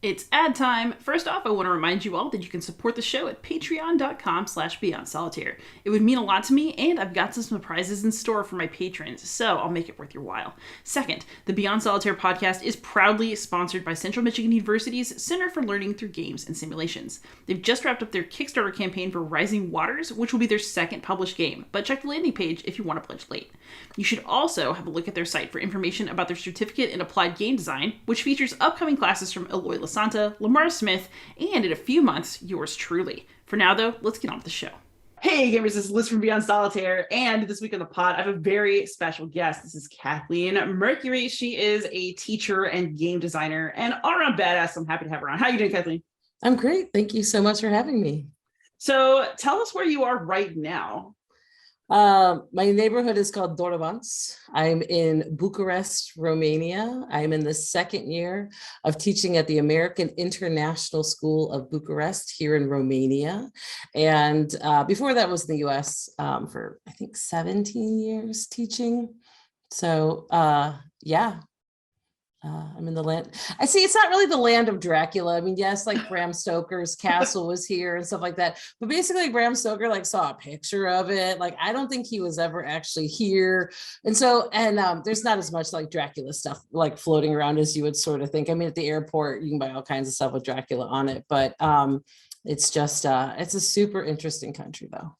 It's ad time. First off, I want to remind you all that you can support the show at patreon.com/beyondsolitaire. It would mean a lot to me, and I've got some surprises in store for my patrons, so I'll make it worth your while. Second, the Beyond Solitaire podcast is proudly sponsored by Central Michigan University's Center for Learning Through Games and Simulations. They've just wrapped up their Kickstarter campaign for Rising Waters, which will be their second published game, but check the landing page if you want to pledge late. You should also have a look at their site for information about their certificate in applied game design, which features upcoming classes from Eloy Santa, Lamar Smith, and in a few months, yours truly. For now, though, let's get on with the show. Hey, gamers, this is Liz from Beyond Solitaire, and this week on the pod, I have a very special guest. This is Kathleen Mercury. She is a teacher and game designer, and all-around badass. I'm happy to have her on. How are you doing, Kathleen? I'm great. Thank you so much for having me. So tell us where you are right now. My neighborhood is called Dorovanț. I'm in Bucharest, Romania. I'm in the second year of teaching at the American International School of Bucharest here in Romania. And before that was in the US for, I think, 17 years teaching. So yeah. I'm in the land. I see it's not really the land of Dracula. I mean, yes, like Bram Stoker's castle was here and stuff like that. But basically Bram Stoker like saw a picture of it. Like, I don't think he was ever actually here. And so, there's not as much like Dracula stuff like floating around as you would sort of think. I mean, at the airport, you can buy all kinds of stuff with Dracula on it. But it's just, it's a super interesting country though.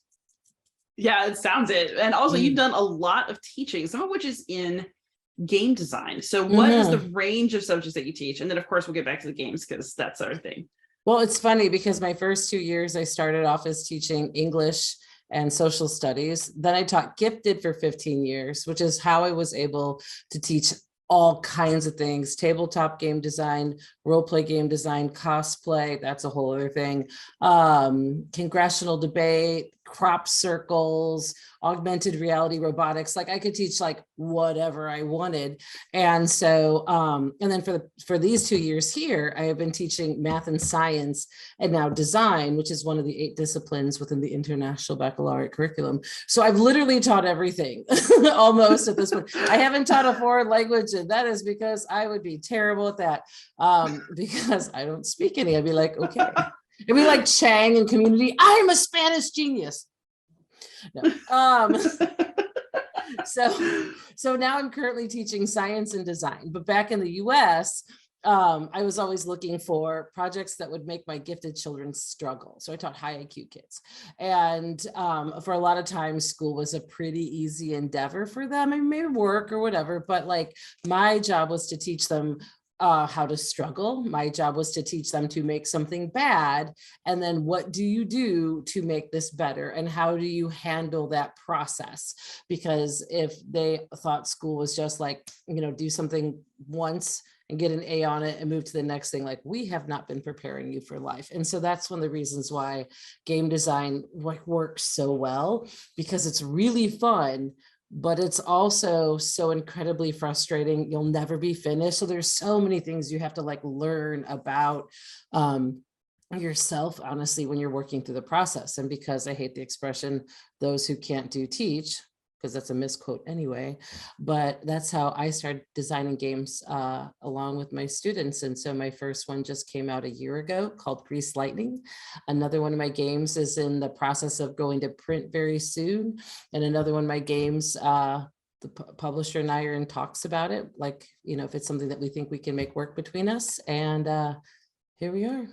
Yeah, it sounds it. And also you've done a lot of teaching, some of which is in game design. So what is the range of subjects that you teach? And then of course we'll get back to the games because that's our thing. Well, it's funny because my first 2 years I started off as teaching English and social studies. Then I taught gifted for 15 years, which is how I was able to teach all kinds of things: tabletop game design, role play game design, cosplay, that's a whole other thing, congressional debate, crop circles, augmented reality, robotics. Like, I could teach like whatever I wanted. And so, and then for these 2 years here, I have been teaching math and science, and now design, which is one of the 8 disciplines within the International Baccalaureate curriculum. So I've literally taught everything almost at this point. I haven't taught a foreign language, and that is because I would be terrible at that, because I don't speak any. I'd be like, okay. It'd be like Chang in Community. I'm a Spanish genius. No. So now I'm currently teaching science and design. But back in the US, I was always looking for projects that would make my gifted children struggle. So I taught high IQ kids. And for a lot of times, school was a pretty easy endeavor for them. I may work or whatever, but like my job was to teach them how to struggle. My job was to teach them to make something bad. And then what do you do to make this better? And how do you handle that process? Because if they thought school was just like, do something once and get an A on it and move to the next thing, like, we have not been preparing you for life. And so that's one of the reasons why game design works so well, because it's really fun, but it's also so incredibly frustrating. You'll never be finished. So there's so many things you have to like learn about yourself, honestly, when you're working through the process. And because I hate the expression, those who can't do teach, because that's a misquote anyway, but that's how I started designing games along with my students. And so my first one just came out a year ago called Grease Lightning. Another one of my games is in the process of going to print very soon. And another one of my games, the publisher and I are in talks about it, like, if it's something that we think we can make work between us. And here we are.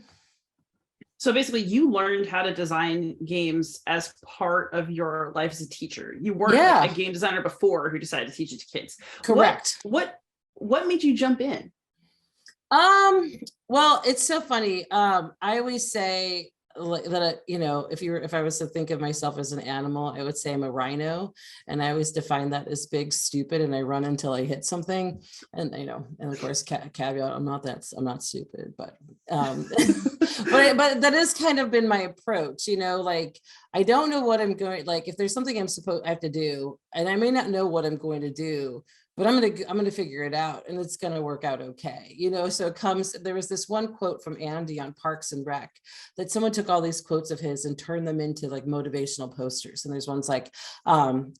So basically you learned how to design games as part of your life as a teacher. You weren't like a game designer before who decided to teach it to kids. Correct. What made you jump in? Well, it's so funny. I always say that, if I was to think of myself as an animal, I would say I'm a rhino. And I always define that as big, stupid, and I run until I hit something. And, and of course, caveat, I'm not stupid, but, but that has kind of been my approach, like, I don't know what I'm going, like, if there's something I have to do, and I may not know what I'm going to do, but I'm gonna figure it out, and it's gonna work out okay, So there was this one quote from Andy on Parks and Rec that someone took all these quotes of his and turned them into like motivational posters. And there's ones like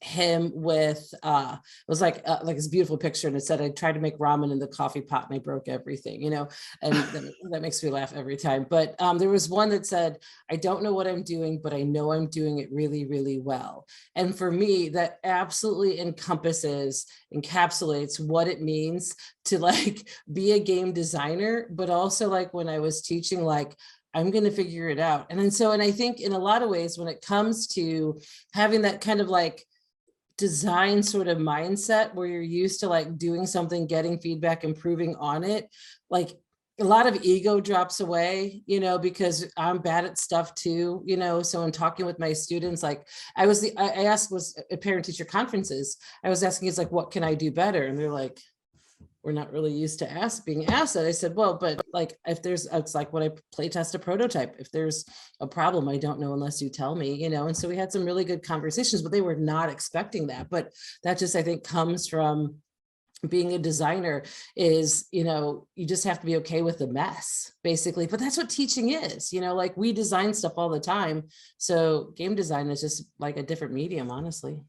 him with it was like this beautiful picture, and it said, "I tried to make ramen in the coffee pot and I broke everything," and that makes me laugh every time. But there was one that said, "I don't know what I'm doing, but I know I'm doing it really, really well." And for me, that absolutely encapsulates what it means to like be a game designer, but also like when I was teaching, like I'm going to figure it out. And I think in a lot of ways, when it comes to having that kind of like design sort of mindset where you're used to like doing something, getting feedback, improving on it, like a lot of ego drops away, because I'm bad at stuff too, so in talking with my students, like I asked was at parent teacher conferences, I was asking, it's like, what can I do better? And they're like, we're not really used to being asked that. I said, well, but like, it's like when I play test a prototype, if there's a problem, I don't know unless you tell me, and so we had some really good conversations, but they were not expecting that. But that just, I think, comes from being a designer is, you just have to be okay with the mess, basically. But that's what teaching is, like we design stuff all the time. So game design is just like a different medium, honestly.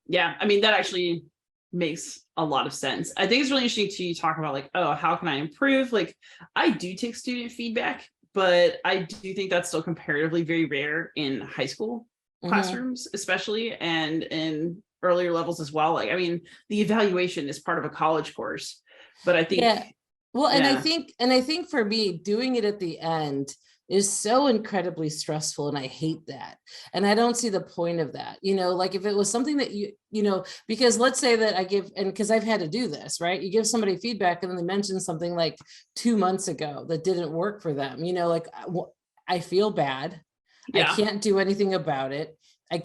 Yeah, I mean, that actually makes a lot of sense. I think it's really interesting to talk about like, oh, how can I improve? Like I do take student feedback, but I do think that's still comparatively very rare in high school classrooms, especially, and in earlier levels as well. Like, I mean, the evaluation is part of a college course, but I think, well, and I think for me, doing it at the end is so incredibly stressful, and I hate that. And I don't see the point of that, like if it was something that because let's say that I give, and because I've had to do this, right? You give somebody feedback and then they mention something like 2 months ago that didn't work for them, like I feel bad. I can't do anything about it. I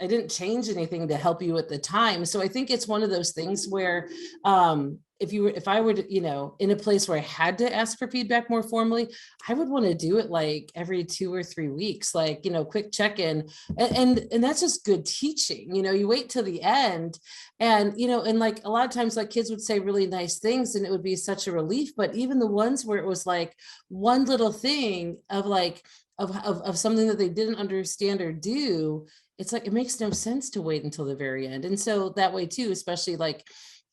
didn't change anything to help you at the time. So I think it's one of those things where if I were to, in a place where I had to ask for feedback more formally, I would want to do it like every 2 or 3 weeks, like, quick check-in. And that's just good teaching. You wait till the end and, and like a lot of times like kids would say really nice things and it would be such a relief. But even the ones where it was like one little thing of like, of something that they didn't understand or do, it's like, it makes no sense to wait until the very end. And so that way too, especially like,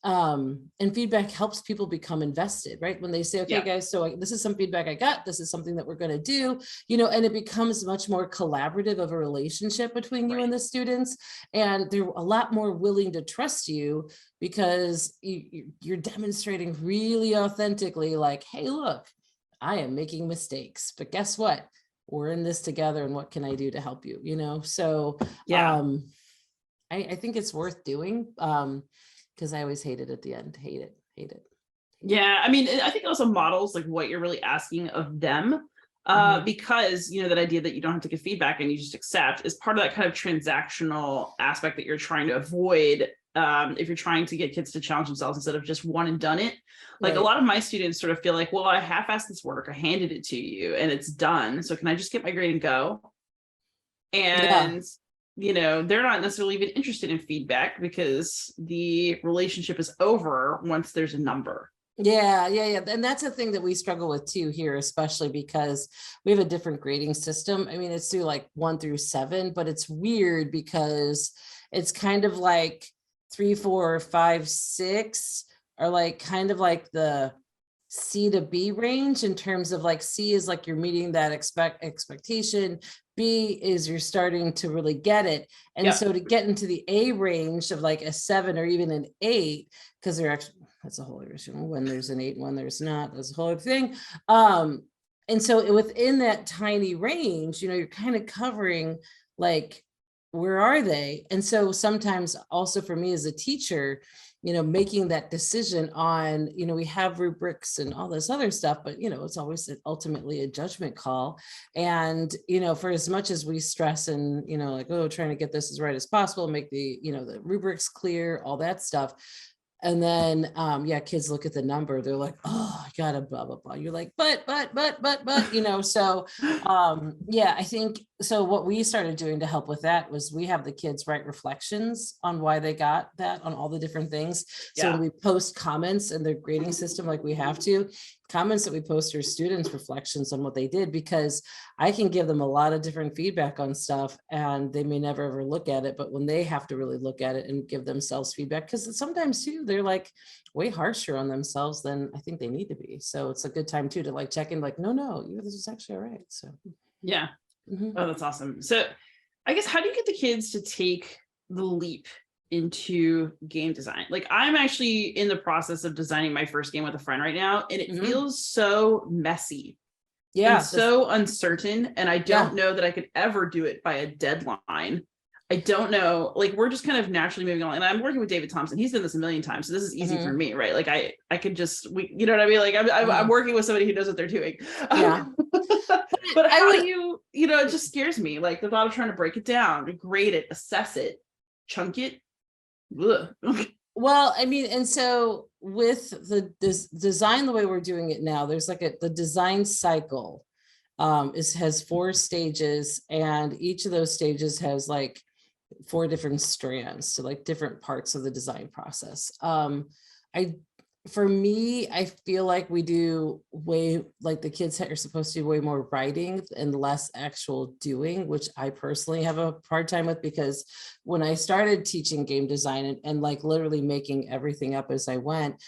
and feedback helps people become invested, right? When they say, okay, guys, so this is some feedback I got, this is something that we're going to do, and it becomes much more collaborative of a relationship between you and the students. And they're a lot more willing to trust you because you're demonstrating really authentically like, hey, look, I am making mistakes, but guess what? We're in this together, and what can I do to help you? So I think it's worth doing because I always hate it at the end. Hate it. Yeah, I mean, I think it also models like what you're really asking of them, because that idea that you don't have to give feedback and you just accept is part of that kind of transactional aspect that you're trying to avoid. If you're trying to get kids to challenge themselves instead of just one and done it. Like a lot of my students sort of feel like, well, I half-assed this work, I handed it to you and it's done. So can I just get my grade and go? And, they're not necessarily even interested in feedback because the relationship is over once there's a number. Yeah. And that's a thing that we struggle with too here, especially because we have a different grading system. I mean, it's through like 1 through 7, but it's weird because it's kind of like 3, 4, 5, 6 are like kind of like the C to B range in terms of like C is like you're meeting that expectation. B is you're starting to really get it. And so to get into the A range of like a 7 or even an 8, because they're actually, that's a whole other issue. When there's an 8, when there's not, that's a whole other thing. And so within that tiny range, you're kind of covering like, where are they? And so sometimes also for me as a teacher, making that decision on, we have rubrics and all this other stuff, but, it's always ultimately a judgment call. And, for as much as we stress and, like, trying to get this as right as possible, make the, the rubrics clear, all that stuff. And then, kids look at the number, they're like, oh, I gotta blah, blah, blah. You're like, but, so, I think, so what we started doing to help with that was we have the kids write reflections on why they got that on all the different things. So when we post comments in their grading system, like we have to, comments that we post are students' reflections on what they did, because I can give them a lot of different feedback on stuff and they may never ever look at it, but when they have to really look at it and give themselves feedback, because sometimes too, they're like way harsher on themselves than I think they need to be. So it's a good time too, to like check in, like, no, this is actually all right. So. Yeah. Mhm. Oh, that's awesome. So I guess, how do you get the kids to take the leap into game design? Like, I'm actually in the process of designing my first game with a friend right now, and it feels so messy and so uncertain. And I don't know that I could ever do it by a deadline. I don't know, like, we're just kind of naturally moving on. And I'm working with David Thompson. He's done this a million times. So this is easy for me, right? Like I could just, you know what I mean? Like I'm working with somebody who knows what they're doing. Yeah. But how do you, it just scares me. Like the thought of trying to break it down, grade it, assess it, chunk it. Well, I mean, and so with this design, the way we're doing it now, there's like the design cycle has 4 stages, and each of those stages has like 4 different strands, so like different parts of the design process. For me, I feel like we do like the kids are supposed to do way more writing and less actual doing, which I personally have a hard time with, because when I started teaching game design and like literally making everything up as I went,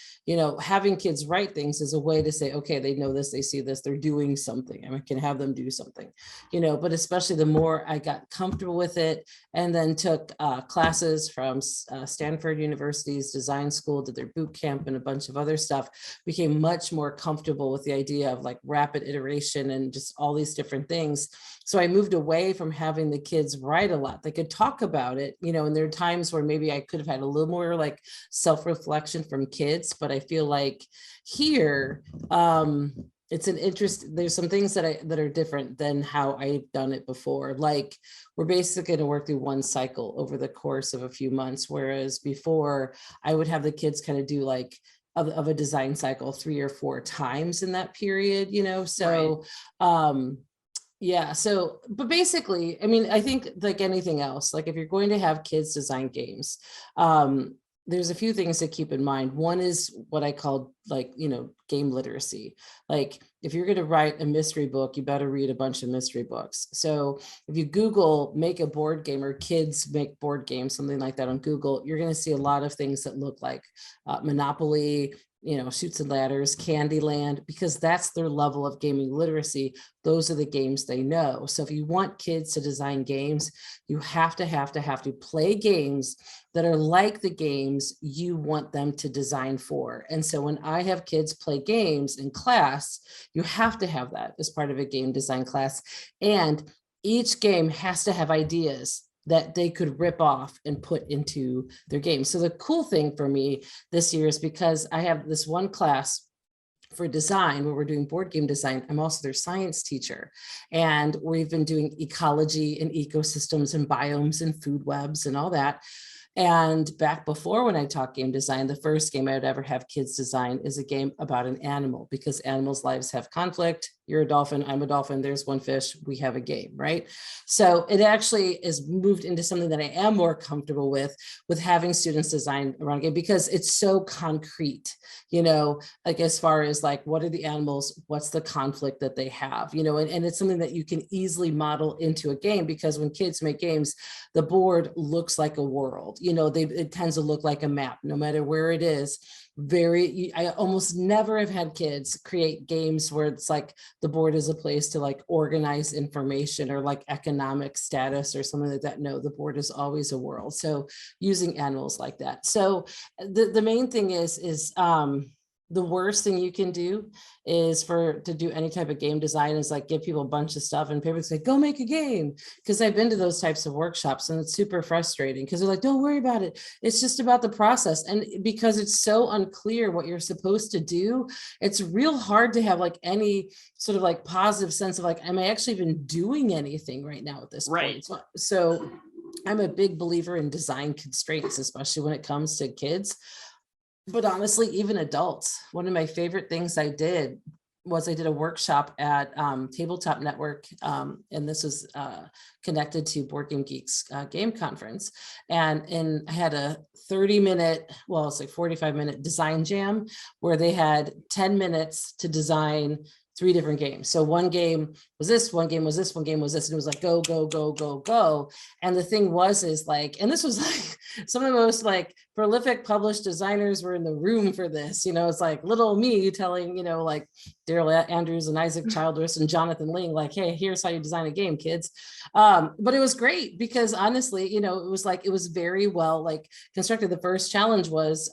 having kids write things is a way to say, okay, they know this, they see this, they're doing something. I can have them do something, but especially the more I got comfortable with it, and then took classes from Stanford University's design school, did their boot camp and a bunch of other stuff, became much more comfortable with the idea of like rapid iteration and just all these different things. So I moved away from having the kids write a lot. They could talk about it, and there are times where maybe I could have had a little more like self-reflection from kids, but I feel like here, it's an interest. There's some things that are different than how I've done it before. Like we're basically going to work through one cycle over the course of a few months. Whereas before I would have the kids kind of do like of a design cycle 3 or 4 times in that period, so, right. So, but basically, I mean, I think like anything else, like if you're going to have kids design games, there's a few things to keep in mind. One is what I call like, game literacy. Like if you're going to write a mystery book, you better read a bunch of mystery books. So if you Google make a board game or kids make board games, something like that on Google, you're going to see a lot of things that look like Monopoly, Chutes and Ladders, Candyland, because that's their level of gaming literacy. Those are the games they know. So if you want kids to design games, you have to play games that are like the games you want them to design for. And so when I have kids play games in class, you have to have that as part of a game design class. And each game has to have ideas that they could rip off and put into their game. So the cool thing for me this year is because I have this one class for design where we're doing board game design. I'm also their science teacher. And we've been doing ecology and ecosystems and biomes and food webs and all that. And back before, when I taught game design, the first game I would ever have kids design is a game about an animal, because animals' lives have conflict. You're a dolphin, I'm a dolphin, there's one fish, we have a game, right? So it actually is moved into something that I am more comfortable with having students design around a game, because it's so concrete, like as far as like, what are the animals, what's the conflict that they have, and it's something that you can easily model into a game, because when kids make games, the board looks like a world, it tends to look like a map, no matter where it is. I almost never have had kids create games where it's like the board is a place to like organize information or like economic status or something like that. No, the board is always a world. So using animals like that. So the main thing is the worst thing you can do is to do any type of game design is like give people a bunch of stuff and people say, go make a game. Because I've been to those types of workshops and it's super frustrating because they're like, don't worry about it. It's just about the process. And because it's so unclear what you're supposed to do, it's real hard to have like any sort of like positive sense of like, am I actually even doing anything right now at this point? So I'm a big believer in design constraints, especially when it comes to kids. But honestly, even adults, one of my favorite things I did was I did a workshop at Tabletop Network, and this was connected to Board Game Geeks game conference. And I had a 30-minute, well, it's like 45-minute design jam where they had 10 minutes to design 3 different games. So one game was this, one game was this, one game was this, and it was like go, go, go, go, go. And the thing is like, and this was like some of the most like prolific published designers were in the room for this. It's like little me telling, like Daryl Andrews and Isaac Childress and Jonathan Ling, like, hey, here's how you design a game, kids. But it was great because honestly, it was very well like constructed. The first challenge was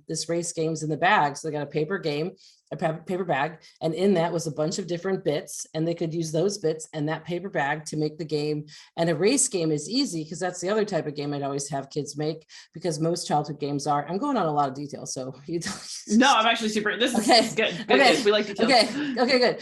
this race games in the bag. So they got a paper game, a paper bag, and in that was a bunch of different bits, and they could use those bits and that paper bag to make the game. And a race game is easy because that's the other type of game I'd always have kids make, because most childhood games are, I'm going on a lot of details, so you No, I'm actually super, this is good. Okay. We like details. Okay, good.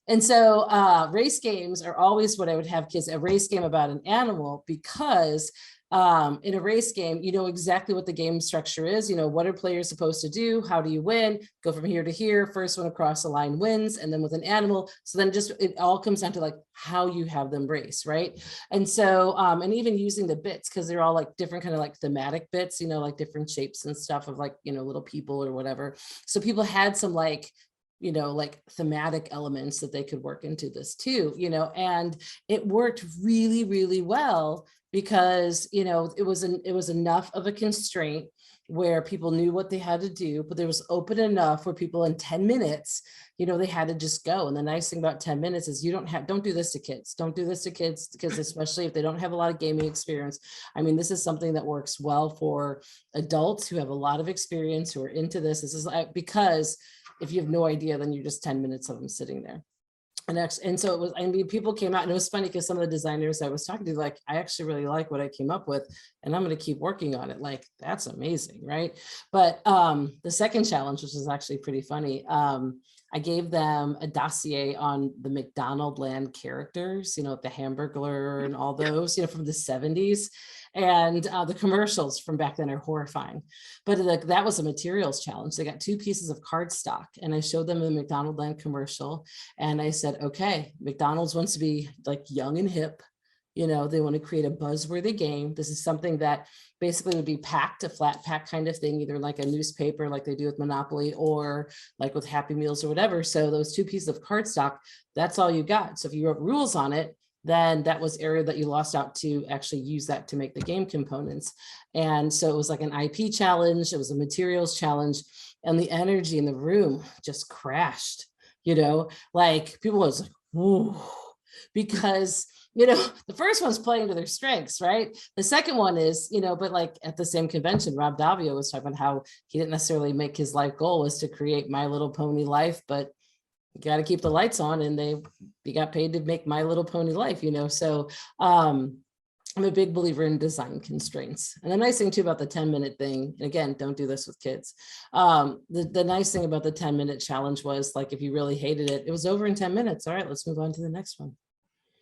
And so race games are always what I would have kids, a race game about an animal, because in a race game, you know exactly what the game structure is. What are players supposed to do? How do you win? Go from here to here. First one across the line wins. And then with an animal, so then it all comes down to like how you have them race, right? And so, and even using the bits, because they're all like different kind of like thematic bits, like different shapes and stuff of like, little people or whatever. So people had some like thematic elements that they could work into this too, and it worked really, really well because, it was enough of a constraint where people knew what they had to do, but there was open enough where people in 10 minutes, they had to just go. And the nice thing about 10 minutes is don't do this to kids. Don't do this to kids, because especially if they don't have a lot of gaming experience. I mean, this is something that works well for adults who have a lot of experience, who are into this. This is because if you have no idea, then you're just 10 minutes of them sitting there. And so it was, people came out, and it was funny because some of the designers I was talking to, like, I actually really like what I came up with, and I'm going to keep working on it. Like, that's amazing, right? But the second challenge, which is actually pretty funny, I gave them a dossier on the McDonald Land characters, the Hamburglar and all those, from the 70s. And the commercials from back then are horrifying. But that was a materials challenge. They got 2 pieces of cardstock, and I showed them the McDonald Land commercial. And I said, okay, McDonald's wants to be like young and hip. They want to create a buzzworthy game. This is something that basically would be packed, a flat pack kind of thing, either like a newspaper like they do with Monopoly, or like with Happy Meals or whatever. So those 2 pieces of cardstock, that's all you got. So if you wrote rules on it, then that was area that you lost out to actually use that to make the game components. And so it was like an IP challenge, it was a materials challenge, and the energy in the room just crashed, like people was like, whoa, because the first one's playing to their strengths, right? The second one is, but like at the same convention, Rob Davio was talking about how he didn't necessarily make his life goal was to create My Little Pony life, but you got to keep the lights on, and you got paid to make My Little Pony life, so I'm a big believer in design constraints. And the nice thing too about the 10-minute thing, and again, don't do this with kids, the nice thing about the 10-minute challenge was, like, if you really hated it, it was over in 10 minutes. All right, let's move on to the next one.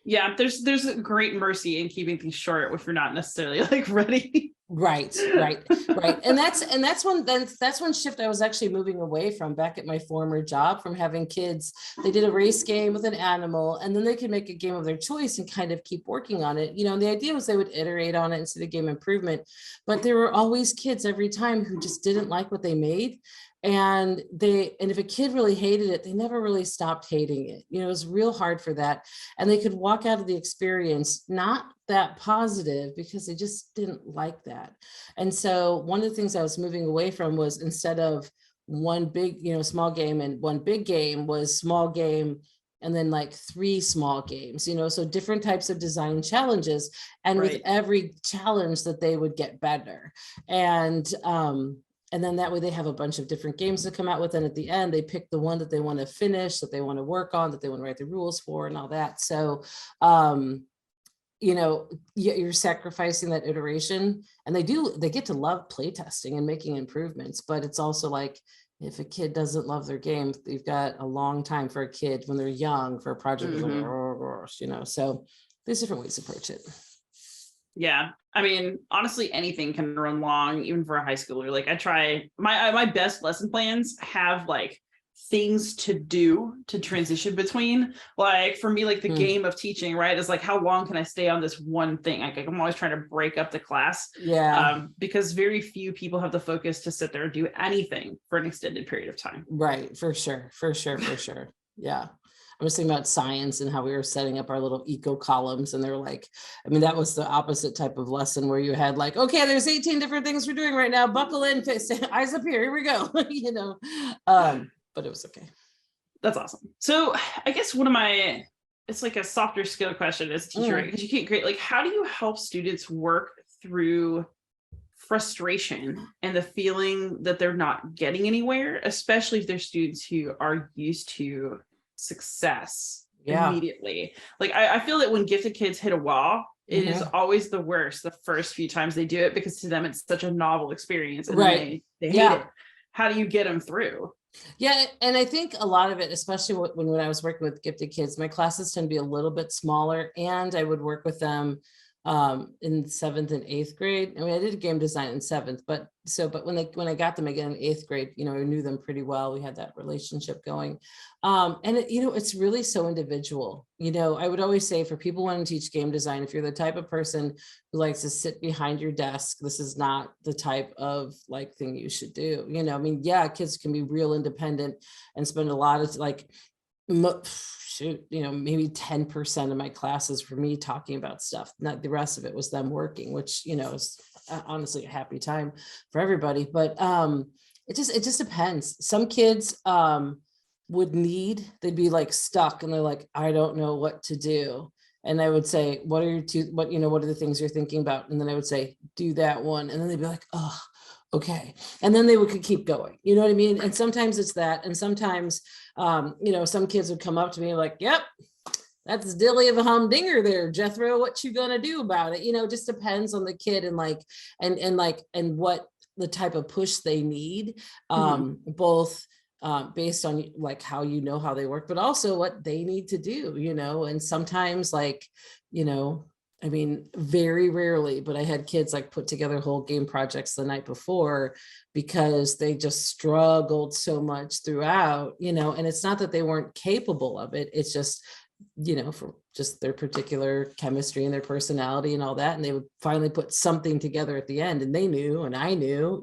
Yeah, there's a great mercy in keeping things short if you're not necessarily like ready. Right. And that's one shift I was actually moving away from back at my former job, from having kids. They did a race game with an animal, and then they could make a game of their choice and kind of keep working on it. And the idea was they would iterate on it and see the game improvement, but there were always kids every time who just didn't like what they made. And if a kid really hated it, they never really stopped hating it. It was real hard for that. And they could walk out of the experience not that positive because they just didn't like that. And so one of the things I was moving away from was, instead of one big, small game and one big game, was small game and then like 3 small games, so different types of design challenges. And right, with every challenge that they would get better. And then that way they have a bunch of different games to come out with. And at the end, they pick the one that they want to finish, that they want to work on, that they want to write the rules for, and all that. So, you're sacrificing that iteration, and they get to love playtesting and making improvements. But it's also like, if a kid doesn't love their game, they've got a long time for a kid when they're young for a project. So there's different ways to approach it. Yeah. I mean, honestly, anything can run long, even for a high schooler. Like I try my best lesson plans have like things to do to transition between. Like for me, like the Hmm. game of teaching, right, is like how long can I stay on this one thing? Like I'm always trying to break up the class, Yeah. because very few people have the focus to sit there and do anything for an extended period of time. Right. For sure. For sure. For sure. Yeah. I was thinking about science and how we were setting up our little eco columns. And they're like, I mean, that was the opposite type of lesson where you had like, okay, there's 18 different things we're doing right now. Buckle in, face, eyes up here. Here we go. But it was okay. That's awesome. So I guess one of my, it's like a softer skill question as a teacher, right? Because you can't create, like, how do you help students work through frustration and the feeling that they're not getting anywhere, especially if they're students who are used to success Yeah. immediately? Like I feel that when gifted kids hit a wall, it is always the worst the first few times they do it, because to them it's such a novel experience and Right. they hate it. How do you get them through? Yeah. And I think a lot of it, especially when I was working with gifted kids, my classes tend to be a little bit smaller, and I would work with them in 7th and 8th grade. I mean, I did game design in 7th, but when I got them again in 8th grade, I knew them pretty well. We had that relationship going. And it's really so individual. I would always say, for people wanting to teach game design, if you're the type of person who likes to sit behind your desk, this is not the type of like thing you should do. I mean, yeah, kids can be real independent and spend a lot of like maybe 10% of my classes for me talking about stuff. Not the rest of it was them working, which, is honestly a happy time for everybody. But it just depends. Some kids they'd be like stuck and they're like, I don't know what to do. And I would say, what are the things you're thinking about? And then I would say, do that one. And then they'd be like, oh, okay. And then they could keep going. You know what I mean? And sometimes it's that. And sometimes, some kids would come up to me like, yep, that's Dilly of a humdinger there, Jethro. What you gonna do about it? It just depends on the kid and what the type of push they need, both based on like how how they work, but also what they need to do. And sometimes I mean, very rarely, but I had kids like put together whole game projects the night before because they just struggled so much throughout, and it's not that they weren't capable of it. It's just, for just their particular chemistry and their personality and all that. And they would finally put something together at the end, and they knew, and I knew,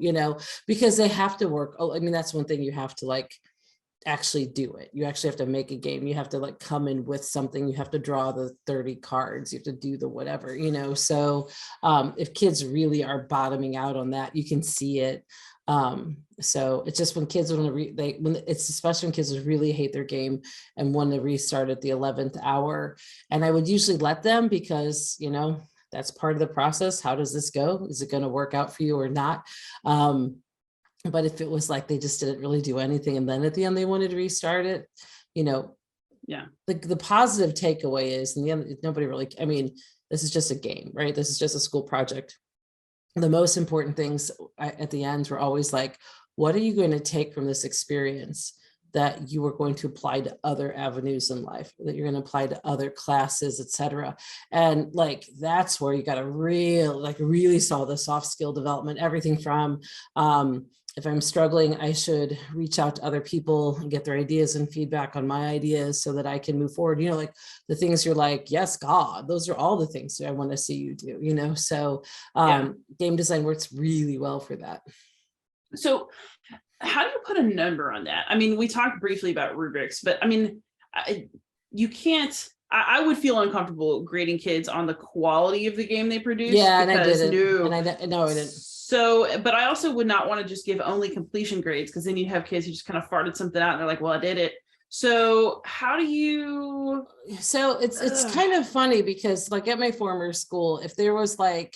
because they have to work. Oh, I mean, that's one thing you have to like actually do it. You actually have to make a game. You have to like come in with something. You have to draw the 30 cards. You have to do the whatever, So if kids really are bottoming out on that, you can see it. So it's just when kids want to especially when kids really hate their game and want to restart at the 11th hour. And I would usually let them, because, that's part of the process. How does this go? Is it going to work out for you or not? But if it was like they just didn't really do anything, and then at the end they wanted to restart it, yeah, the positive takeaway is, in the end, nobody really, I mean, this is just a game, right? This is just a school project. The most important things at the end were always like, what are you going to take from this experience that you are going to apply to other avenues in life, that you're going to apply to other classes, etc. And like, that's where you got to really saw the soft skill development, everything from, if I'm struggling, I should reach out to other people and get their ideas and feedback on my ideas so that I can move forward. Like the things you're like, yes, God, those are all the things that I want to see you do, So game design works really well for that. So how do you put a number on that? I mean, we talked briefly about rubrics, but I mean, you can't, I would feel uncomfortable grading kids on the quality of the game they produce. Yeah, and I didn't. No, I didn't. So, but I also would not want to just give only completion grades, because then you have kids who just kind of farted something out and they're like, well, I did it. So how do you? So it's kind of funny, because like at my former school, if there was like,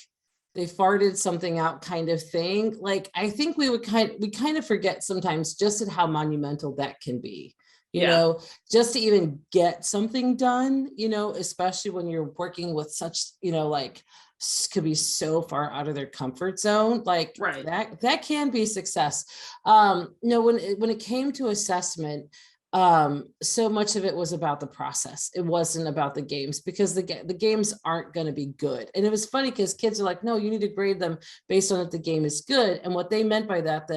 they farted something out kind of thing, like I think we kind of forget sometimes just at how monumental that can be. Just to even get something done, especially when you're working with such, like could be so far out of their comfort zone, like that can be success. When it came to assessment, So much of it was about the process. It wasn't about the games, because the games aren't going to be good. And it was funny because kids are like, no, you need to grade them based on if the game is good. And what they meant by that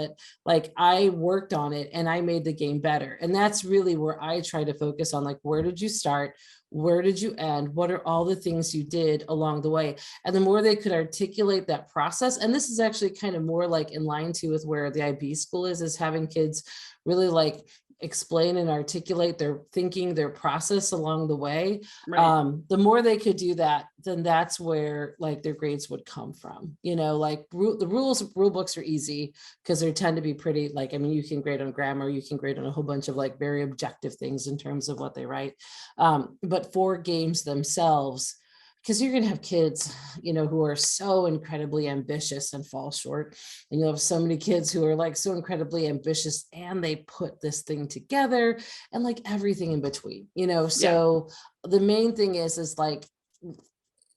like I worked on it and I made the game better. And that's really where I try to focus on, like, where did you start? Where did you end? What are all the things you did along the way? And the more they could articulate that process, and this is actually kind of more like in line too with where the IB school is having kids really like explain and articulate their thinking, their process along the way. Right. The more they could do that, then that's where like their grades would come from. Like the rule books are easy because they tend to be pretty, like, I mean, you can grade on grammar, you can grade on a whole bunch of like very objective things in terms of what they write. But for games themselves, because you're going to have kids, who are so incredibly ambitious and fall short. And you'll have so many kids who are like so incredibly ambitious and they put this thing together, and like everything in between, so the main thing is like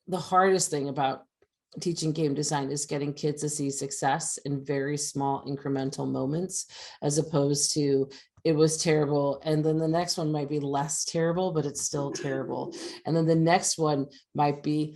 the hardest thing about teaching game design is getting kids to see success in very small incremental moments, as opposed to it was terrible, and then the next one might be less terrible, but it's still terrible, and then the next one might be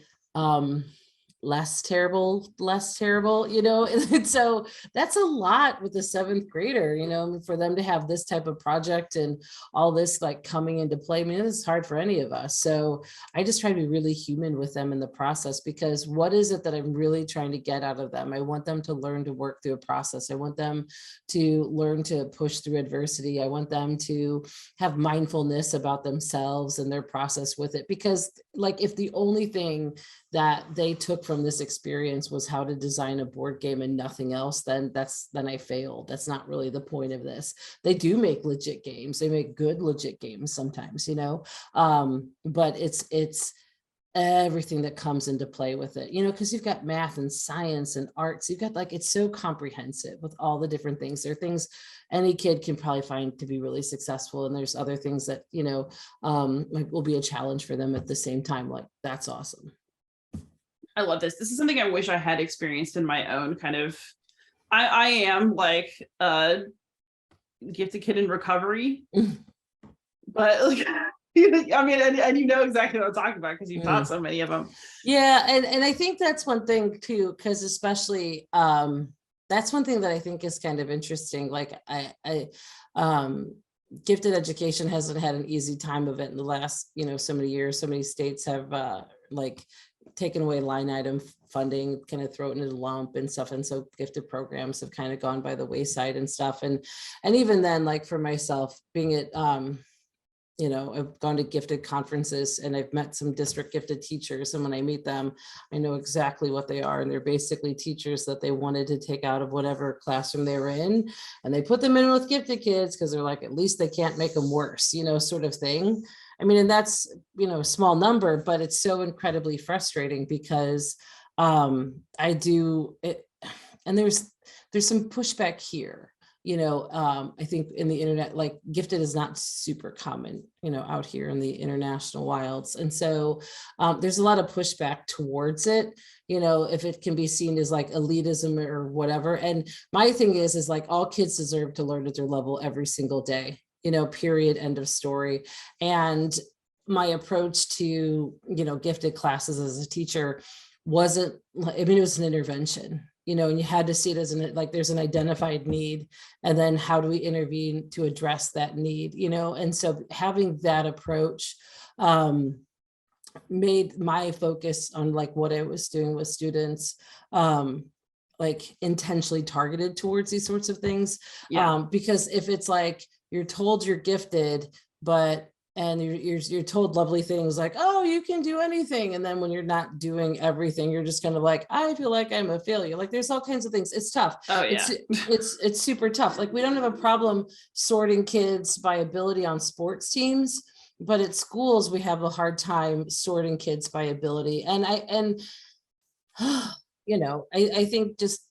less terrible, and so that's a lot with the seventh grader, for them to have this type of project and all this like coming into play. I mean, it's hard for any of us. So I just try to be really human with them in the process, because what is it that I'm really trying to get out of them? I want them to learn to work through a process. I want them to learn to push through adversity. I want them to have mindfulness about themselves and their process with it, because like if the only thing that they took from this experience was how to design a board game and nothing else, then I failed. That's not really the point of this. They do make legit games. They make good legit games sometimes, but it's everything that comes into play with it, because you've got math and science and arts. You've got like, it's so comprehensive with all the different things. There are things any kid can probably find to be really successful. And there's other things that, will be a challenge for them at the same time. Like, that's awesome. I love this. This is something I wish I had experienced in my own kind of, I am like a gifted kid in recovery, but like, I mean, and you know exactly what I'm talking about because you've taught so many of them. Yeah. And I think that's one thing too, because especially, that's one thing that I think is kind of interesting. Like I gifted education hasn't had an easy time of it in the last, so many years. So many states have like taken away line item funding, kind of throw it in a lump and stuff. And so gifted programs have kind of gone by the wayside and stuff. And even then, like for myself, being at, I've gone to gifted conferences and I've met some district gifted teachers. And when I meet them, I know exactly what they are. And they're basically teachers that they wanted to take out of whatever classroom they were in. And they put them in with gifted kids because they're like, at least they can't make them worse, sort of thing. I mean, and that's, a small number, but it's so incredibly frustrating because I do it. And there's some pushback here. I think in the internet, like gifted is not super common, out here in the international wilds. And so there's a lot of pushback towards it, if it can be seen as like elitism or whatever. And my thing is like all kids deserve to learn at their level every single day, period, end of story. And my approach to, gifted classes as a teacher wasn't, I mean, it was an intervention. And you had to see it as like there's an identified need, and then how do we intervene to address that need, and so having that approach made my focus on like what I was doing with students like intentionally targeted towards these sorts of things. Because if it's like you're told you're gifted, and you're told lovely things like, oh, you can do anything. And then when you're not doing everything, you're just kind of like, I feel like I'm a failure. Like there's all kinds of things. It's tough. Oh yeah. It's super tough. Like we don't have a problem sorting kids by ability on sports teams, but at schools, we have a hard time sorting kids by ability. And I think just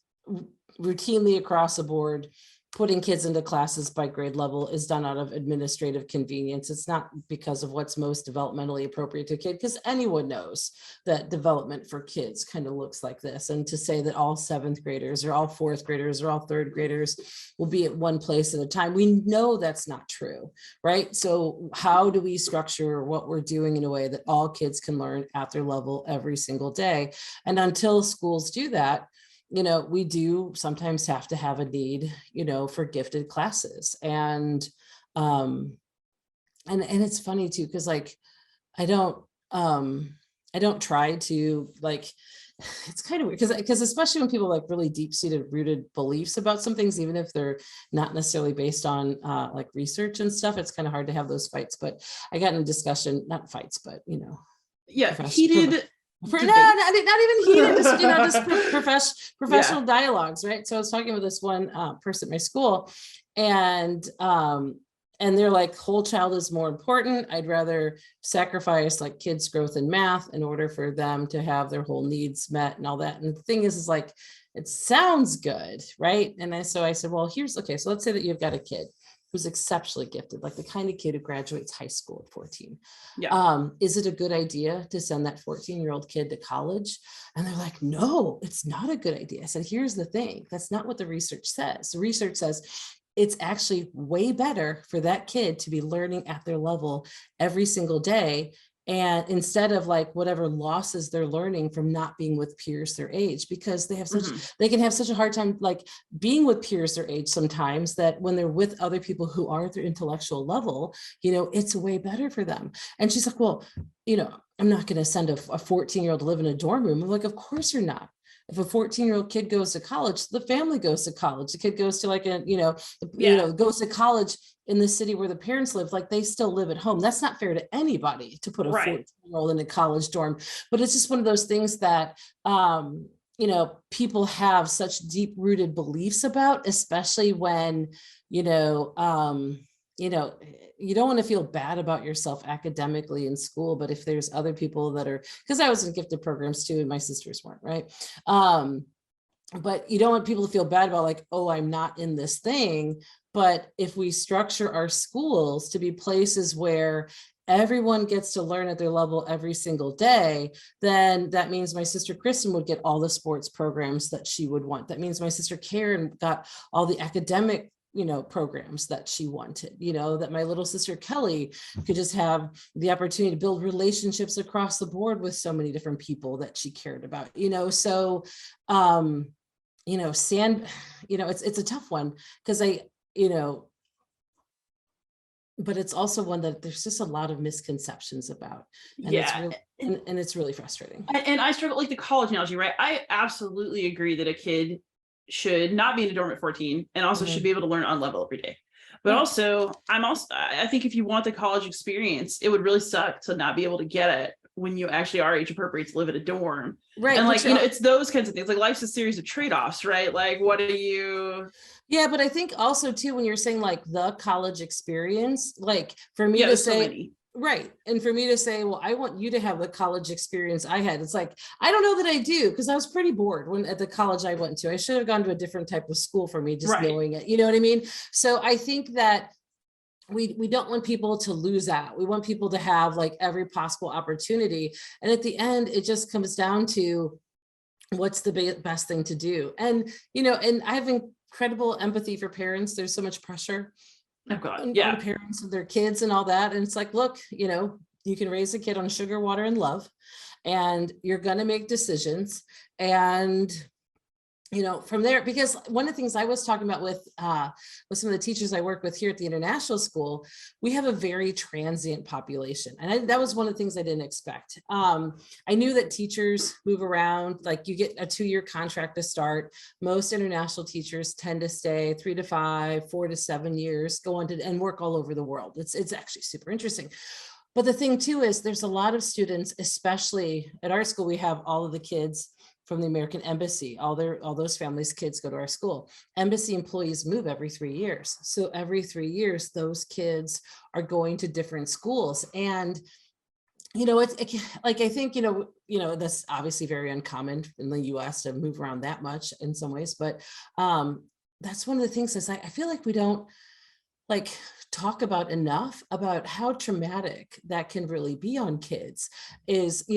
routinely across the board, putting kids into classes by grade level is done out of administrative convenience. It's not because of what's most developmentally appropriate to a kid, because anyone knows that development for kids kind of looks like this. And to say that all 7th graders or all 4th graders or all 3rd graders will be at one place at a time, we know that's not true, right? So how do we structure what we're doing in a way that all kids can learn at their level every single day? And until schools do that, we do sometimes have to have a need, for gifted classes. And it's funny too, because like, I don't try to like, it's kind of weird because especially when people like really deep-seated rooted beliefs about some things, even if they're not necessarily based on like research and stuff, it's kind of hard to have those fights. But I got in a discussion, not fights, but heated. Not even heated, just professional dialogues, right? So I was talking with this one person at my school, and they're like, whole child is more important. I'd rather sacrifice like kids' growth in math in order for them to have their whole needs met and all that. And the thing is like, it sounds good, right? And so I said, well, so let's say that you've got a kid who's exceptionally gifted, like the kind of kid who graduates high school at 14. Is it a good idea to send that 14-year-old kid to college? And they're like, no, it's not a good idea. I said, here's the thing. That's not what the research says. The research says it's actually way better for that kid to be learning at their level every single day. And instead of like whatever losses they're learning from not being with peers their age, because they have they can have such a hard time like being with peers their age sometimes, that when they're with other people who are at their intellectual level, it's way better for them. And she's like, well, I'm not going to send a 14-year-old to live in a dorm room. I'm like, of course you're not. If a 14-year-old kid goes to college, the family goes to college. The kid goes to like goes to college in the city where the parents live, like they still live at home. That's not fair to anybody to put a 14-year-old in a college dorm. But it's just one of those things that, people have such deep rooted beliefs about, especially when, you don't want to feel bad about yourself academically in school, but if there's other people that are, because I was in gifted programs too, and my sisters weren't, right? But you don't want people to feel bad about like, oh, I'm not in this thing. But if we structure our schools to be places where everyone gets to learn at their level every single day, then that means my sister Kristen would get all the sports programs that she would want. That means my sister Karen got all the academic programs that she wanted, that my little sister Kelly could just have the opportunity to build relationships across the board with so many different people that she cared about, so, it's a tough one because but it's also one that there's just a lot of misconceptions about. And it's really frustrating. And I struggle, like the college analogy, right? I absolutely agree that a kid should not be in a dorm at 14 and also should be able to learn on level every day. But I think if you want the college experience, it would really suck to not be able to get it when you actually are age appropriate to live in a dorm. Right. And like, it's those kinds of things. Like life's a series of trade-offs, right? Like, what are you? Yeah, but I think also too, when you're saying like the college experience, like for me to say, right. And for me to say, well, I want you to have the college experience I had. It's like, I don't know that I do, because I was pretty bored when at the college I went to. I should have gone to a different type of school for me, just knowing it. You know what I mean? So I think that we don't want people to lose out. We want people to have like every possible opportunity. And at the end, it just comes down to what's the best thing to do. And, and I have incredible empathy for parents. There's so much pressure on parents and their kids and all that. And it's like, look, you can raise a kid on sugar, water, and love, and you're going to make decisions. And from there, because one of the things I was talking about with some of the teachers I work with here at the international school, we have a very transient population. And that was one of the things I didn't expect. I knew that teachers move around, like you get a 2-year contract to start. Most international teachers tend to stay 3 to 5, 4 to 7 years, go on to and work all over the world. It's actually super interesting. But the thing too is there's a lot of students, especially at our school, we have all of the kids from the American Embassy, all those families' kids go to our school. Embassy employees move every 3 years. So every 3 years, those kids are going to different schools. And, I think, that's obviously very uncommon in the US to move around that much in some ways, but that's one of the things that's like, I feel like we don't like talk about enough about how traumatic that can really be on kids is,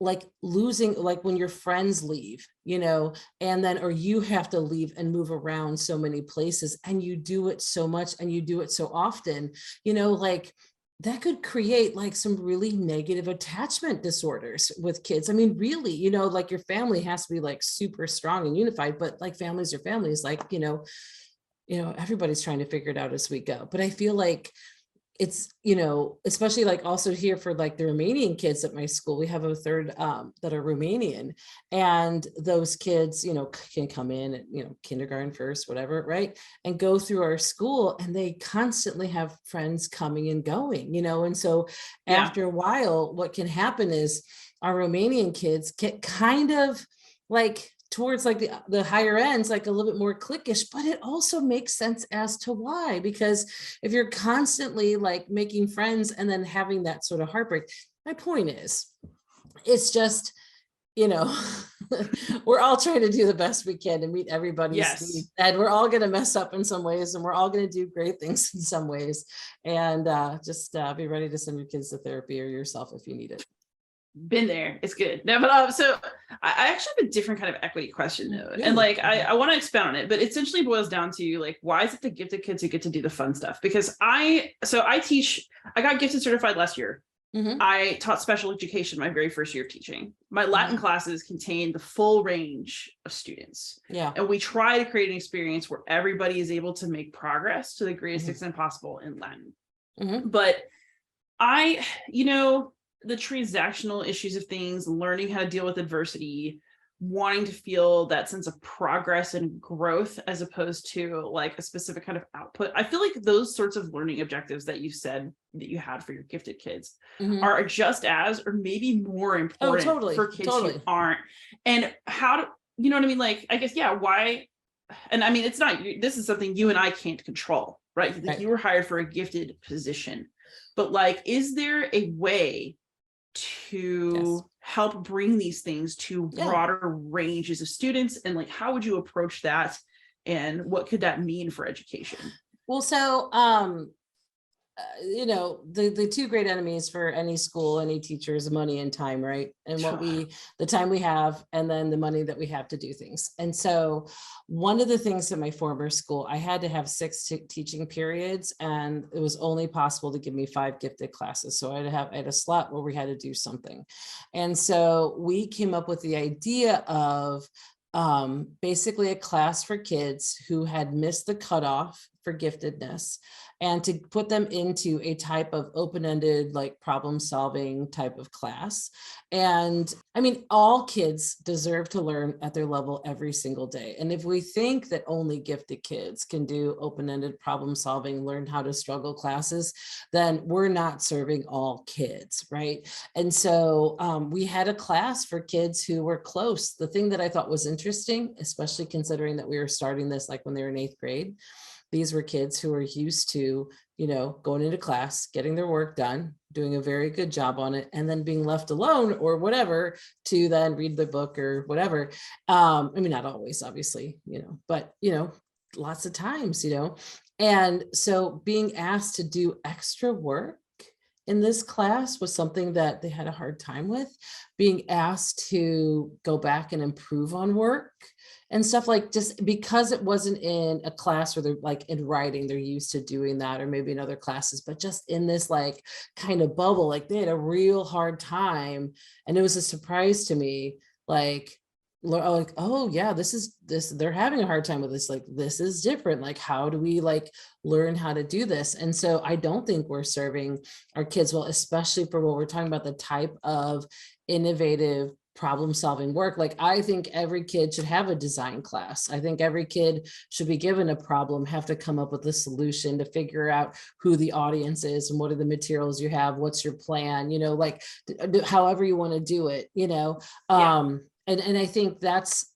like losing, like when your friends leave, and then, or you have to leave and move around so many places and you do it so much and you do it so often, like that could create like some really negative attachment disorders with kids. I mean, really, like your family has to be like super strong and unified, but like families are families, like, everybody's trying to figure it out as we go. But I feel like it's, especially like also here for like the Romanian kids at my school, we have a third that are Romanian, and those kids, can come in at, kindergarten first, whatever, right? And go through our school and they constantly have friends coming and going, and so Yeah. after a while, what can happen is our Romanian kids get kind of like towards like the higher ends, like a little bit more cliquish, but it also makes sense as to why, because if you're constantly like making friends and then having that sort of heartbreak, my point is, it's just, we're all trying to do the best we can to meet everybody's Yes. needs, and we're all going to mess up in some ways, and we're all going to do great things in some ways, and just be ready to send your kids to therapy or yourself if you need it. Been there. It's good. No, but so I actually have a different kind of equity question though. Yeah. And like I want to expound on it, but it essentially boils down to like, why is it the gifted kids who get to do the fun stuff? Because I got gifted certified last year. Mm-hmm. I taught special education my very first year of teaching. My Latin classes contain the full range of students. Yeah. And we try to create an experience where everybody is able to make progress to the greatest extent possible in Latin. Mm-hmm. But the transactional issues of things, learning how to deal with adversity, wanting to feel that sense of progress and growth as opposed to like a specific kind of output. I feel like those sorts of learning objectives that you said that you had for your gifted kids are just as, or maybe more important for kids who aren't. And how do, you know what I mean? Like, I guess, yeah, why? And I mean, it's not, this is something you and I can't control, right? Like you were hired for a gifted position, but like, is there a way to help bring these things to broader ranges of students, and like how would you approach that, and what could that mean for education? Well, so the two great enemies for any school, any teacher, is money and time, right? And the time we have, and then the money that we have to do things. And so one of the things at my former school, I had to have 6 teaching periods, and it was only possible to give me 5 gifted classes. So I had a slot where we had to do something. And so we came up with the idea of basically a class for kids who had missed the cutoff for giftedness, and to put them into a type of open-ended, like problem solving type of class. And I mean, all kids deserve to learn at their level every single day. And if we think that only gifted kids can do open-ended problem solving, learn how to struggle classes, then we're not serving all kids, right? And so we had a class for kids who were close. The thing that I thought was interesting, especially considering that we were starting this like when they were in 8th grade, these were kids who were used to, going into class, getting their work done, doing a very good job on it, and then being left alone or whatever to then read the book or whatever. I mean, not always, obviously, but, lots of times, and so being asked to do extra work in this class was something that they had a hard time with. Being asked to go back and improve on work and stuff, like just because it wasn't in a class where they're like in writing, they're used to doing that, or maybe in other classes, but just in this like kind of bubble, like they had a real hard time. And it was a surprise to me, like, oh yeah, this they're having a hard time with this, like this is different, like how do we like learn how to do this? And so I don't think we're serving our kids well, especially for what we're talking about, the type of innovative problem solving work. Like I think every kid should have a design class. I think every kid should be given a problem, have to come up with a solution to figure out who the audience is and what are the materials you have, what's your plan, like however you want to do it, and I think that's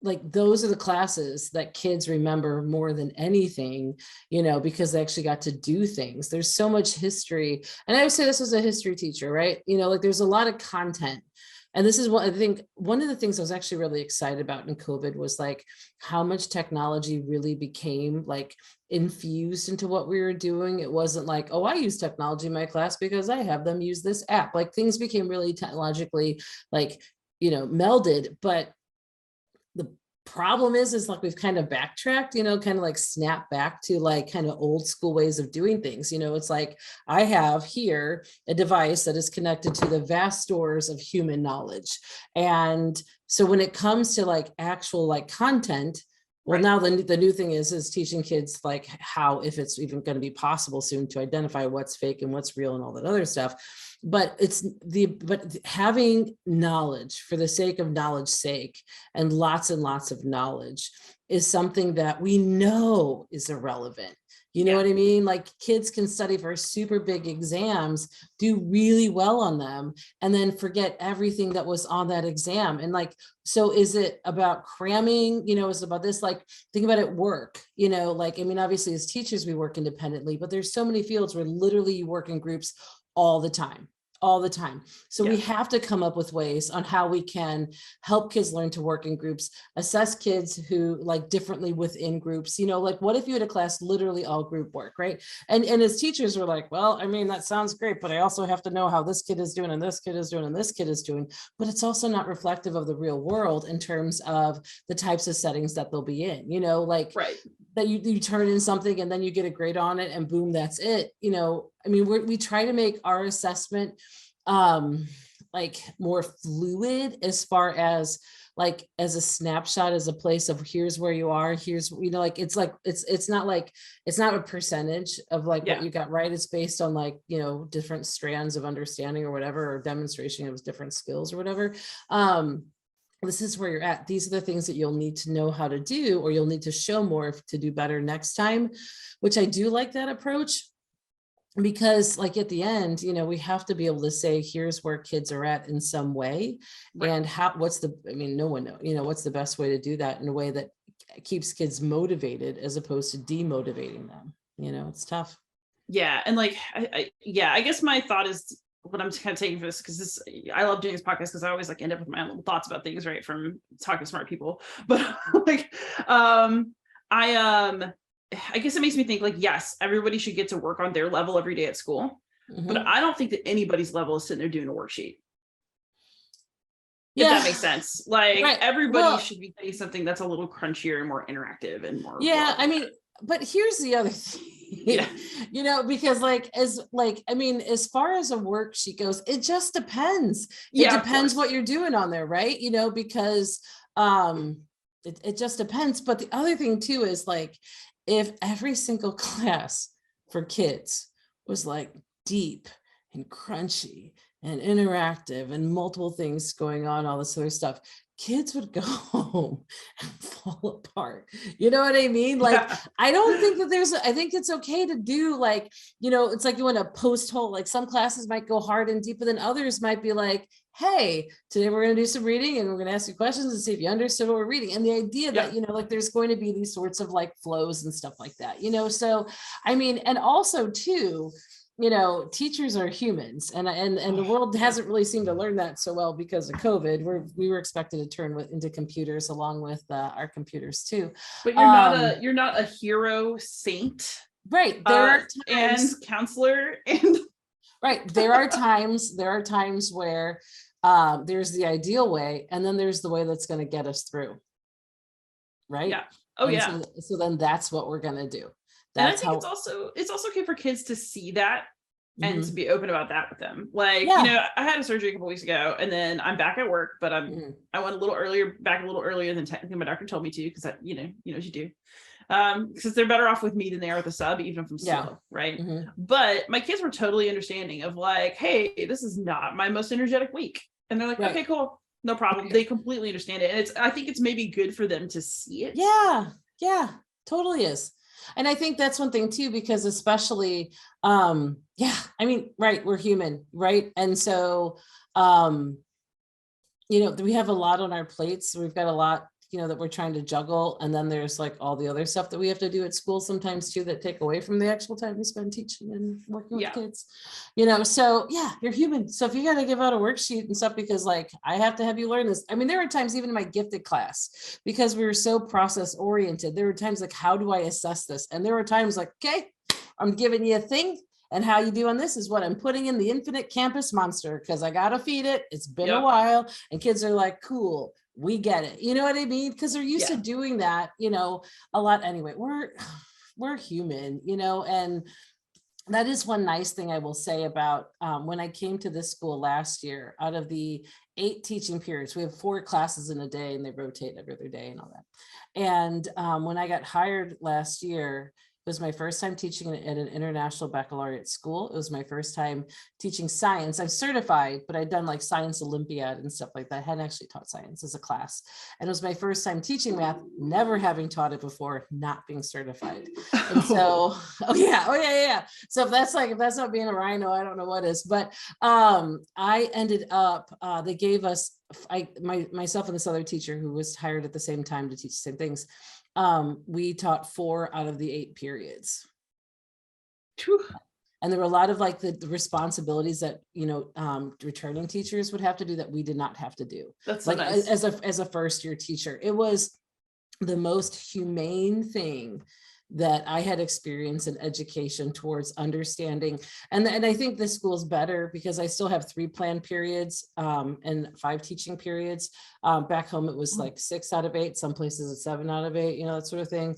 like, those are the classes that kids remember more than anything, because they actually got to do things. There's so much history. And I would say this was a history teacher, right? Like there's a lot of content And this is what I think one of the things I was actually really excited about in COVID was like how much technology really became like infused into what we were doing. It wasn't like, oh, I use technology in my class because I have them use this app. Like things became really technologically like, melded. But the problem is like we've kind of backtracked, kind of like snap back to like kind of old school ways of doing things. It's like I have here a device that is connected to the vast stores of human knowledge. And so when it comes to like actual like content, well, Right. now the new thing is teaching kids like how, if it's even going to be possible soon, to identify what's fake and what's real and all that other stuff. But but having knowledge for the sake of knowledge's sake and lots of knowledge is something that we know is irrelevant. You know Yeah. what I mean? Like kids can study for super big exams, do really well on them, and then forget everything that was on that exam. And like, so is it about cramming? Is it about this? Like, think about it, work, like, I mean, obviously as teachers, we work independently, but there's so many fields where literally you work in groups all the time. So we Yeah. have to come up with ways on how we can help kids learn to work in groups, assess kids who like differently within groups. Like what if you had a class literally all group work, right? And as teachers we're like, well, I mean, that sounds great, but I also have to know how this kid is doing and this kid is doing and this kid is doing. But it's also not reflective of the real world in terms of the types of settings that they'll be in, like Right. that you turn in something and then you get a grade on it and boom, that's it. I mean, we try to make our assessment like more fluid as far as like as a snapshot, as a place of here's where you are, here's like it's not like it's not a percentage of like what you got right. It's based on like different strands of understanding or whatever, or demonstration of different skills or whatever. This is where you're at. These are the things that you'll need to know how to do, or you'll need to show more to do better next time, which I do like that approach. Because like at the end, we have to be able to say, here's where kids are at in some way. Right. And no one knows, what's the best way to do that in a way that keeps kids motivated as opposed to demotivating them. It's tough. Yeah. And like, I guess my thought is what I'm kind of taking for this, because I love doing this podcast because I always like end up with my own little thoughts about things, right? From talking to smart people. But like, I guess it makes me think like, yes, everybody should get to work on their level every day at school. Mm-hmm. But I don't think that anybody's level is sitting there doing a worksheet. Yeah. If that makes sense. Like right. everybody should be getting something that's a little crunchier and more interactive and more. Yeah. I mean, but here's the other thing. Yeah. Because as far as a worksheet goes, it just depends. It Yeah, depends what you're doing on there, right? Because it just depends. But the other thing too is like, if every single class for kids was like deep and crunchy and interactive and multiple things going on, all this other stuff, kids would go home and fall apart. You know what I mean? Like, I don't think that I think it's okay to do like, it's like you want to post hole, like some classes might go hard and deep, but then others might be like, hey, today we're going to do some reading and we're going to ask you questions and see if you understood what we're reading. And the idea that, like there's going to be these sorts of like flows and stuff like that, so, I mean, and also too, teachers are humans, and the world hasn't really seemed to learn that so well because of COVID. We were expected to turn into computers along with our computers too. But you're not a hero saint, right? There are times, and counselor, and right. There are times where there's the ideal way, and then there's the way that's going to get us through. Right? Yeah. Oh, and yeah. So then that's what we're going to do. That's and I think it's also okay for kids to see that and to be open about that with them. Like, I had a surgery a couple weeks ago, and then I'm back at work, but I went a little earlier than technically my doctor told me to, because you know what you do. Because they're better off with me than they are with the sub, even if I'm slow, right? But my kids were totally understanding of like, hey, this is not my most energetic week. And they're like, okay, cool. No problem. They completely understand it. And I think it's maybe good for them to see it. Yeah, totally is. And I think that's one thing too, because especially, I mean, right, we're human, right? And so, we have a lot on our plates. We've got a lot that we're trying to juggle. And then there's like all the other stuff that we have to do at school sometimes too, that take away from the actual time we spend teaching and working with kids, so yeah, you're human. So if you got to give out a worksheet and stuff, because like, I have to have you learn this. I mean, there were times even in my gifted class, because we were so process oriented, there were times like, how do I assess this? And there were times like, okay, I'm giving you a thing, and how you do on this is what I'm putting in the infinite campus monster, because I got to feed it. It's been a while. And kids are like, cool, we get it. You know what I mean? Because they're used to doing that, a lot. Anyway, we're human, and that is one nice thing I will say about when I came to this school last year. Out of the 8 teaching periods, we have 4 classes in a day, and they rotate every other day and all that. And when I got hired last year, it was my first time teaching at an international baccalaureate school. It was my first time teaching science. I'm certified, but I'd done like science Olympiad and stuff like that. I hadn't actually taught science as a class. And it was my first time teaching math, never having taught it before, not being certified. And so, oh yeah. So if that's not being a rhino, I don't know what is. But I ended up, they gave us, myself and this other teacher who was hired at the same time to teach the same things. We taught 4 out of the 8 periods. And there were a lot of like the responsibilities that, returning teachers would have to do that we did not have to do. That's like so nice. as a first year teacher. It was the most humane thing that I had experienced in education towards understanding. And I think this school's better because I still have 3 planned periods and 5 teaching periods. Back home, it was like 6 out of 8, some places it's 7 out of 8, that sort of thing.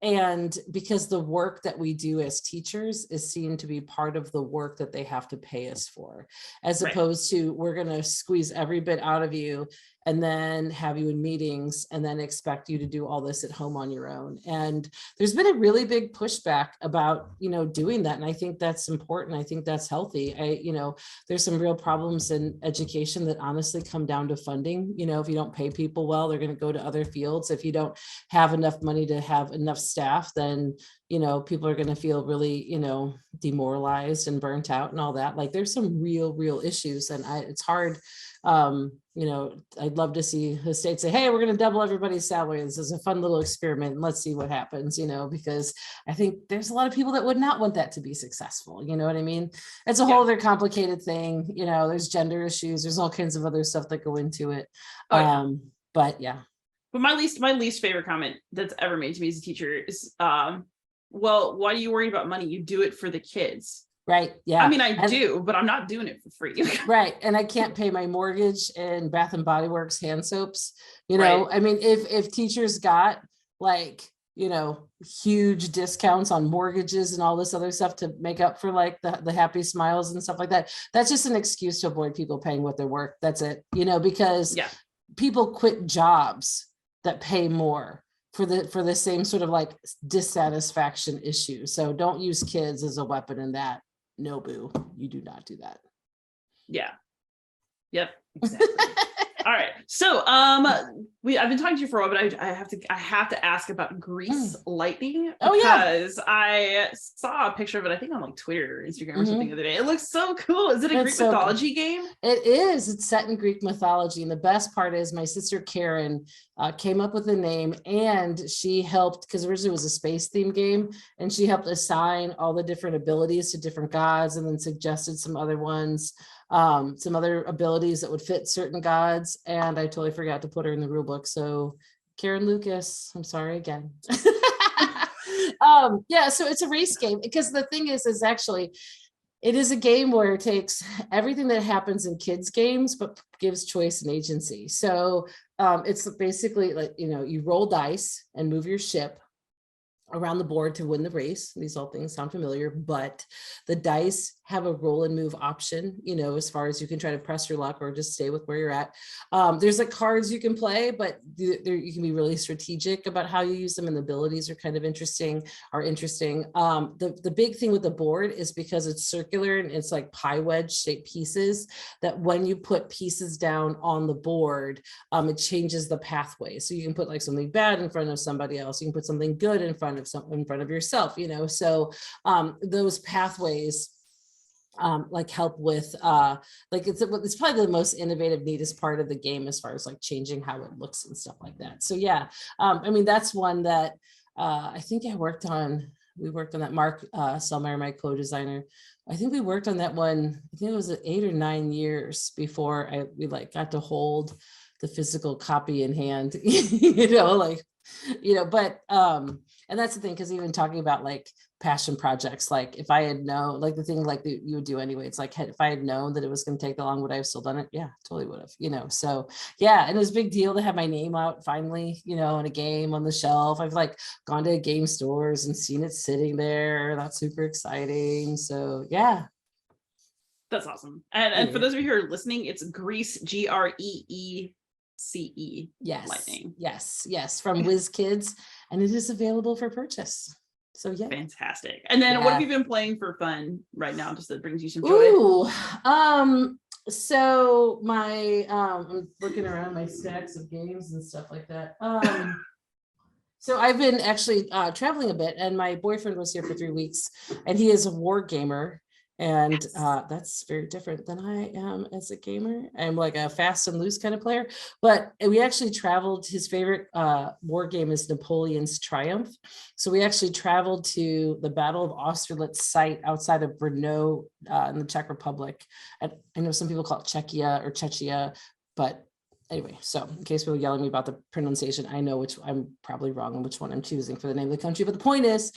And because the work that we do as teachers is seen to be part of the work that they have to pay us for, as opposed to we're going to squeeze every bit out of you and then have you in meetings and then expect you to do all this at home on your own. And there's been a really big pushback about, doing that. And I think that's important. I think that's healthy. There's some real problems in education that honestly come down to funding. If you don't pay people well, they're going to go to other fields. If you don't have enough money to have enough staff, then people are going to feel really, demoralized and burnt out and all that. Like there's some real issues, and it's hard. I'd love to see the state say, hey, we're going to double everybody's salary. This is a fun little experiment. And let's see what happens, because I think there's a lot of people that would not want that to be successful. You know what I mean? It's a whole other complicated thing. There's gender issues. There's all kinds of other stuff that go into it. But yeah. But my least favorite comment that's ever made to me as a teacher is, well, why are you worried about money? You do it for the kids. Right. Yeah. I mean, I do, but I'm not doing it for free. Right. And I can't pay my mortgage and Bath and Body Works hand soaps. I mean, if teachers got like, huge discounts on mortgages and all this other stuff to make up for like the happy smiles and stuff like that, that's just an excuse to avoid people paying what they're worth. That's it, because people quit jobs that pay more for the same sort of like dissatisfaction issue. So don't use kids as a weapon in that. No, boo, you do not do that. Yeah. Yep. Exactly. All right. So I've been talking to you for a while, but I have to ask about grease lightning. Because I saw a picture of it, I think on like Twitter or Instagram or something the other day. It looks so cool. Is it a Greek mythology game? It is. It's set in Greek mythology. And the best part is my sister Karen came up with the name, and she helped, because originally it was a space theme game, and she helped assign all the different abilities to different gods, and then suggested some other ones, some other abilities that would fit certain gods. And I totally forgot to put her in the rule book. So Karen Lucas, I'm sorry again. So it's a race game, because the thing is actually, it is a game where it takes everything that happens in kids games, but gives choice and agency. So it's basically like, you roll dice and move your ship around the board to win the race. These all things sound familiar, but the dice have a roll and move option, as far as you can try to press your luck or just stay with where you're at. There's like cards you can play, but you can be really strategic about how you use them, and the abilities are kind of interesting. The big thing with the board is because it's circular and it's like pie wedge shaped pieces, that when you put pieces down on the board, it changes the pathway. So you can put like something bad in front of somebody else. You can put something good in front of yourself, so those pathways like help with like it's probably the most innovative, neatest part of the game as far as like changing how it looks and stuff like that. So yeah, I mean that's one that I think we worked on that. Mark Selmeyer, my co-designer, I think we worked on that one, I think it was 8 or 9 years before we like got to hold the physical copy in hand, like, but and that's the thing, because even talking about like passion projects, like if I had known, like the thing like that you would do anyway, it's like if I had known that it was going to take that long, would I have still done it? Yeah, totally would have, so yeah. And it was a big deal to have my name out finally, in a game on the shelf. I've like gone to game stores and seen it sitting there. That's super exciting. So yeah. That's awesome. And for those of you who are listening, it's Greece, GREECE. Yes. Lightning. Yes. From WizKids, and it is available for purchase. So yeah. Fantastic. And then what have you been playing for fun right now, just that brings you some joy? Ooh, so my I'm looking around my stacks of games and stuff like that. So I've been actually traveling a bit, and my boyfriend was here for 3 weeks, and he is a war gamer. And that's very different than I am as a gamer. I'm like a fast and loose kind of player, but we actually traveled. His favorite war game is Napoleon's Triumph. So we actually traveled to the Battle of Austerlitz site outside of Brno in the Czech Republic. And I know some people call it Czechia or Czechia, but anyway, so in case people yell at me about the pronunciation, I know which I'm probably wrong on which one I'm choosing for the name of the country. But the point is,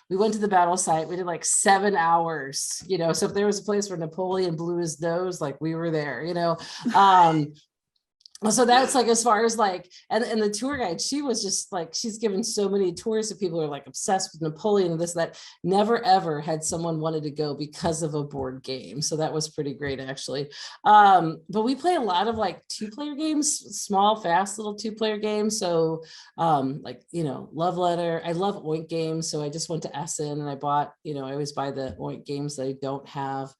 we went to the battle site. We did like 7 hours, so if there was a place where Napoleon blew his nose, like we were there, so that's like as far as like, and the tour guide, she was just like, she's given so many tours to people who are like obsessed with Napoleon and this, that. Never ever had someone wanted to go because of a board game. So that was pretty great actually. But we play a lot of like 2-player games, small, fast little 2-player games. So like, Love Letter. I love Oink games. So I just went to Essen and I bought, I always buy the Oink games that I don't have.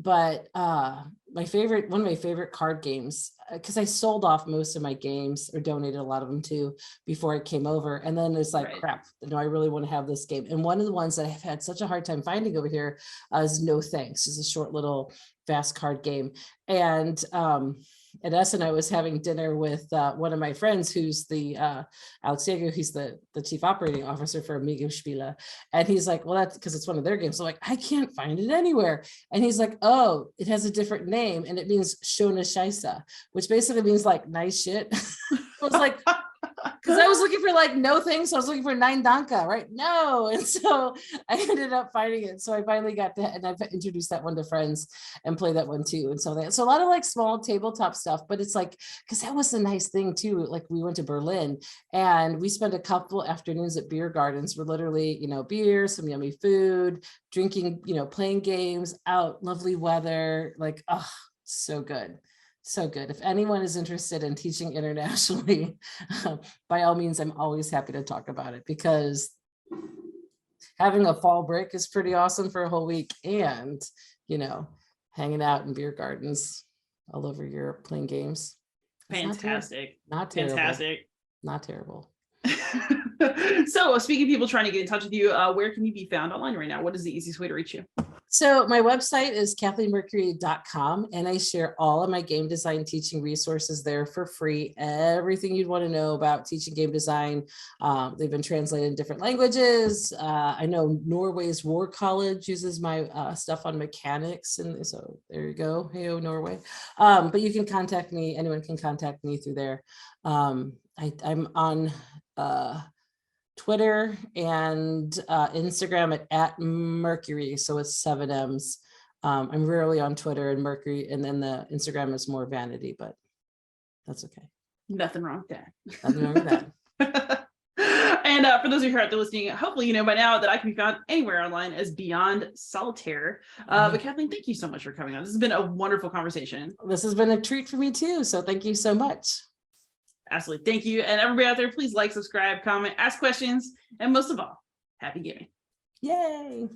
But one of my favorite card games, because I sold off most of my games or donated a lot of them too before I came over. And then it's like, crap, I really want to have this game. And one of the ones that I've had such a hard time finding over here is No Thanks. It's a short little fast card game. And at Essen, I was having dinner with one of my friends who's the Alex Diego, he's the chief operating officer for Amigo Spiele. And he's like, well, that's because it's one of their games. So like, I can't find it anywhere. And he's like, oh, it has a different name. And it means Schöne Scheiße, which basically means like nice shit. I was like, because I was looking for like no things. So I was looking for Nine Danka, right? No. And so I ended up finding it. So I finally got that, and I've introduced that one to friends and play that one too. And so a lot of like small tabletop stuff, but it's like, because that was the nice thing too. Like we went to Berlin and we spent a couple afternoons at beer gardens. We're literally, beer, some yummy food, drinking, playing games out, lovely weather, like, oh, so good. So good. If anyone is interested in teaching internationally, by all means, I'm always happy to talk about it, because having a fall break is pretty awesome for a whole week, and, hanging out in beer gardens all over Europe playing games. Fantastic. Not terrible. Fantastic. Not terrible. So speaking of people trying to get in touch with you, where can you be found online right now? What is the easiest way to reach you? So my website is KathleenMercury.com, and I share all of my game design teaching resources there for free. Everything you'd want to know about teaching game design. They've been translated in different languages. I know Norway's War College uses my stuff on mechanics, and so there you go. Heyo, Norway. But you can contact me. Anyone can contact me through there. I'm on Twitter and Instagram at Mercury. So it's 7 M's. I'm rarely on Twitter and Mercury, and then the Instagram is more vanity, but that's okay. Nothing wrong with that. Nothing wrong with that. And for those of you who are out there listening, hopefully you know by now that I can be found anywhere online as Beyond Solitaire. But Kathleen, thank you so much for coming on. This has been a wonderful conversation. This has been a treat for me too. So thank you so much. Absolutely. Thank you. And everybody out there, please like, subscribe, comment, ask questions, and most of all, happy gaming. Yay.